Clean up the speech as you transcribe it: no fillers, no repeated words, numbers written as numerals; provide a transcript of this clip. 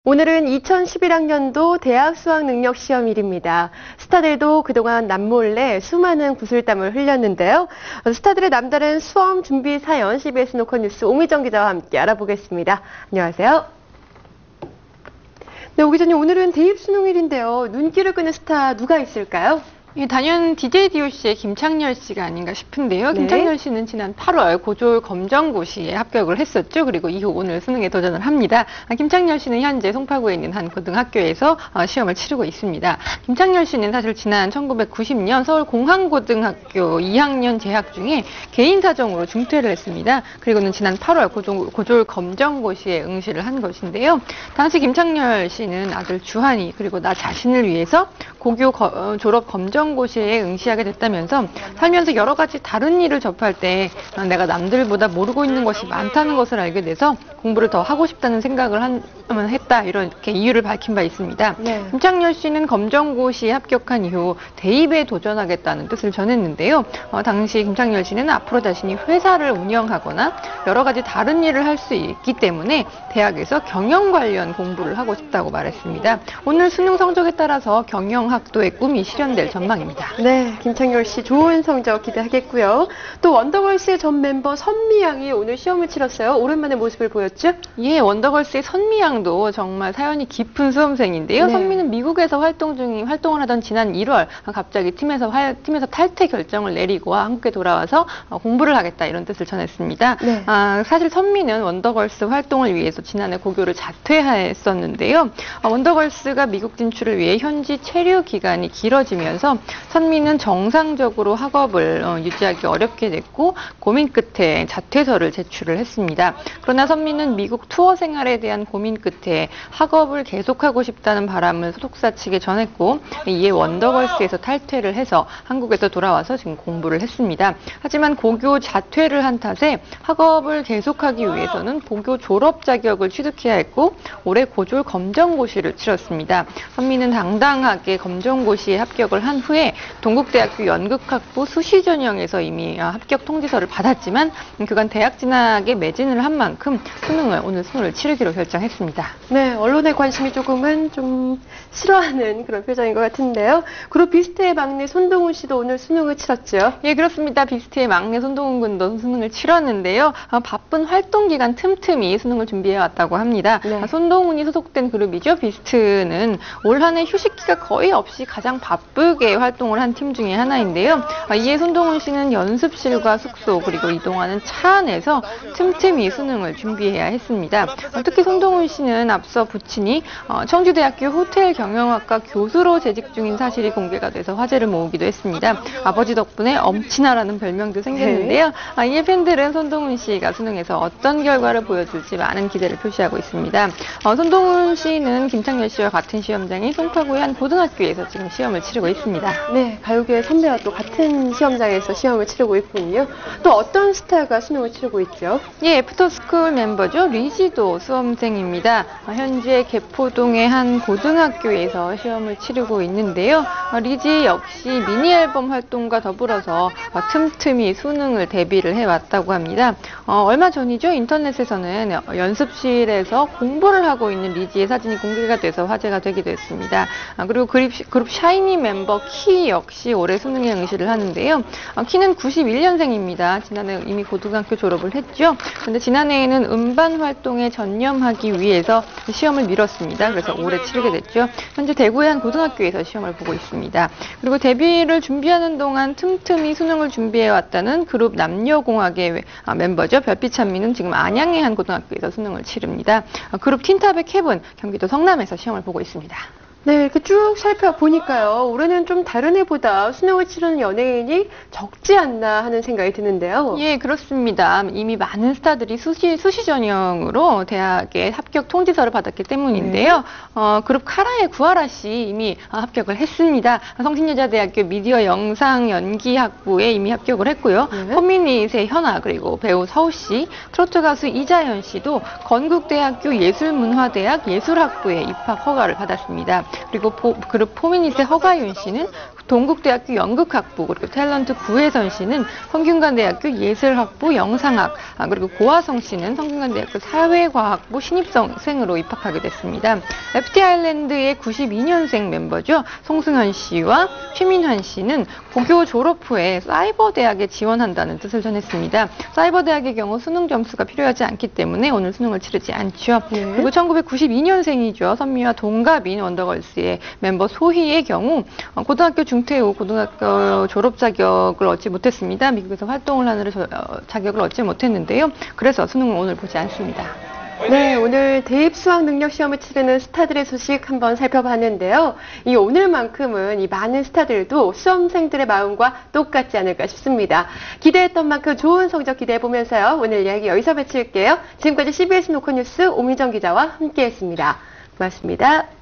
오늘은 2011학년도 대학 수학능력시험일입니다. 스타들도 그동안 남몰래 수많은 구슬땀을 흘렸는데요. 스타들의 남다른 수험 준비 사연 CBS 노컷뉴스 오미정 기자와 함께 알아보겠습니다. 안녕하세요. 네, 오 기자님, 오늘은 대입수능일인데요. 눈길을 끄는 스타 누가 있을까요? 예, 단연 DJ DOC의 김창렬 씨가 아닌가 싶은데요. 네. 김창렬 씨는 지난 8월 고졸 검정고시에 합격을 했었죠. 그리고 이후 오늘 수능에 도전을 합니다. 김창렬 씨는 현재 송파구에 있는 한 고등학교에서 시험을 치르고 있습니다. 김창렬 씨는 사실 지난 1990년 서울 공항고등학교 2학년 재학 중에 개인 사정으로 중퇴를 했습니다. 그리고는 지난 8월 고졸 검정고시에 응시를 한 것인데요. 당시 김창렬 씨는 아들 주한이 그리고 나 자신을 위해서 고교 졸업 검정고시에 응시하게 됐다면서 살면서 여러 가지 다른 일을 접할 때 내가 남들보다 모르고 있는 것이 많다는 것을 알게 돼서 공부를 더 하고 싶다는 생각을 했다, 이렇게 이유를 밝힌 바 있습니다. 네. 김창렬 씨는 검정고시에 합격한 이후 대입에 도전하겠다는 뜻을 전했는데요. 당시 김창렬 씨는 앞으로 자신이 회사를 운영하거나 여러 가지 다른 일을 할 수 있기 때문에 대학에서 경영 관련 공부를 하고 싶다고 말했습니다. 오늘 수능 성적에 따라서 경영학도의 꿈이 실현될 전망입니다. 네, 김창렬 씨 좋은 성적 기대하겠고요. 또 원더걸스의 전 멤버 선미양이 오늘 시험을 치렀어요. 오랜만에 모습을 보였죠? 예, 원더걸스의 선미양도 정말 사연이 깊은 수험생인데요. 네. 선미는 미국에서 활동을 하던 지난 1월 갑자기 팀에서 탈퇴 결정을 내리고 한국에 돌아와서 공부를 하겠다, 이런 뜻을 전했습니다. 네. 사실 선미는 원더걸스 활동을 위해서 지난해 고교를 자퇴했었는데요. 원더걸스가 미국 진출을 위해 현지 체류 기간이 길어지면서 선미는 정상적으로 학업을 유지하기 어렵게 됐고 고민 끝에 자퇴서를 제출을 했습니다. 그러나 선미는 미국 투어 생활에 대한 고민 끝에 학업을 계속하고 싶다는 바람을 소속사 측에 전했고, 이에 원더걸스에서 탈퇴를 해서 한국에서 돌아와서 지금 공부를 했습니다. 하지만 고교 자퇴를 한 탓에 학업을 계속하기 위해서는 고교 졸업 자격을 취득해야 했고 올해 고졸 검정고시를 치렀습니다. 선미는 당당하게 검정고시에 합격을 한 후에 동국대학교 연극학부 수시 전형에서 이미 합격 통지서를 받았지만 그간 대학 진학에 매진을 한 만큼 오늘 수능을 치르기로 결정했습니다. 네, 언론의 관심이 조금은 좀 싫어하는 그런 표정인 것 같은데요. 그리고 비스트의 막내 손동훈 씨도 오늘 수능을 치렀죠. 예, 그렇습니다. 비스트의 막내 손동훈 군도 수능을 치렀는데요. 바쁜 활동 기간 틈틈이 수능을 준비해 왔다고 합니다. 네. 손동훈이 소속된 그룹이죠. 비스트는 올 한 해 휴식기가 거의 없이 가장 바쁘게 활동을 한 팀 중에 하나인데요. 이에 손동훈 씨는 연습실과 숙소 그리고 이동하는 차 안에서 틈틈이 수능을 준비해야 했습니다. 특히 손동훈 씨는 앞서 부친이 청주대학교 호텔경영학과 교수로 재직 중인 사실이 공개가 돼서 화제를 모으기도 했습니다. 아버지 덕분에 엄친아라는 별명도 생겼는데요. 이에 팬들은 손동훈 씨가 수능에서 어떤 결과를 보여줄지 많은 기대를 표시하고 있습니다. 손동훈 씨는 김창렬 씨와 같은 시험장인 송파구의 한 고등학교에서 지금 시험을 치르고 있습니다. 네, 가요계의 선배와 또 같은 시험장에서 시험을 치르고 있군요. 또 어떤 스타가 수능을 치르고 있죠? 예, 애프터스쿨 멤버죠. 리지도 수험생입니다. 현재 개포동의 한 고등학교에서 시험을 치르고 있는데요. 리지 역시 미니 앨범 활동과 더불어서 틈틈이 수능을 대비를 해왔다고 합니다. 얼마 전이죠. 인터넷에서는 연습실에서 공부를 하고 있는 리지의 사진이 공개가 돼서 화제가 되기도 했습니다. 그리고 그룹 샤이니 멤버 키 역시 올해 수능에 응시를 하는데요. 키는 91년생입니다. 지난해 이미 고등학교 졸업을 했죠. 그런데 지난해에는 음반 활동에 전념하기 위해서 시험을 미뤘습니다. 그래서 올해 치르게 됐죠. 현재 대구의 한 고등학교에서 시험을 보고 있습니다. 그리고 데뷔를 준비하는 동안 틈틈이 수능을 준비해왔다는 그룹 남녀공학의 멤버죠. 별빛찬미는 지금 안양의 한 고등학교에서 수능을 치릅니다. 그룹 틴탑의 캡은 경기도 성남에서 시험을 보고 있습니다. 네, 이렇게 쭉 살펴보니까요. 올해는 좀 다른 해보다 수능을 치르는 연예인이 적지 않나 하는 생각이 드는데요. 예, 그렇습니다. 이미 많은 스타들이 수시 전형으로 대학에 합격 통지서를 받았기 때문인데요. 그룹 카라의 구하라 씨 이미 합격을 했습니다. 성신여자대학교 미디어 영상 연기학부에 이미 합격을 했고요. 네. 포미닛의 현아 그리고 배우 서우 씨, 트로트 가수 이자연 씨도 건국대학교 예술문화대학 예술학부에 입학 허가를 받았습니다. 그리고 그룹 포미닛의 허가윤 씨는 동국대학교 연극학부, 그리고 탤런트 구혜선 씨는 성균관대학교 예술학부 영상학, 그리고 고화성 씨는 성균관대학교 사회과학부 신입생으로 입학하게 됐습니다. FT 아일랜드의 92년생 멤버죠. 송승현 씨와 최민환 씨는 고교 졸업 후에 사이버대학에 지원한다는 뜻을 전했습니다. 사이버대학의 경우 수능 점수가 필요하지 않기 때문에 오늘 수능을 치르지 않죠. 그리고 1992년생이죠. 선미와 동갑인 원더걸스의 멤버 소희의 경우 고등학교 중퇴 후 고등학교 졸업 자격을 얻지 못했습니다. 미국에서 활동을 하느라 자격을 얻지 못했는데요. 그래서 수능을 오늘 보지 않습니다. 네, 오늘 대입 수학 능력 시험을 치르는 스타들의 소식 한번 살펴봤는데요. 이 오늘만큼은 이 많은 스타들도 수험생들의 마음과 똑같지 않을까 싶습니다. 기대했던 만큼 좋은 성적 기대해보면서요. 오늘 이야기 여기서 마칠게요. 지금까지 CBS 노컷뉴스 오미정 기자와 함께했습니다. 고맙습니다.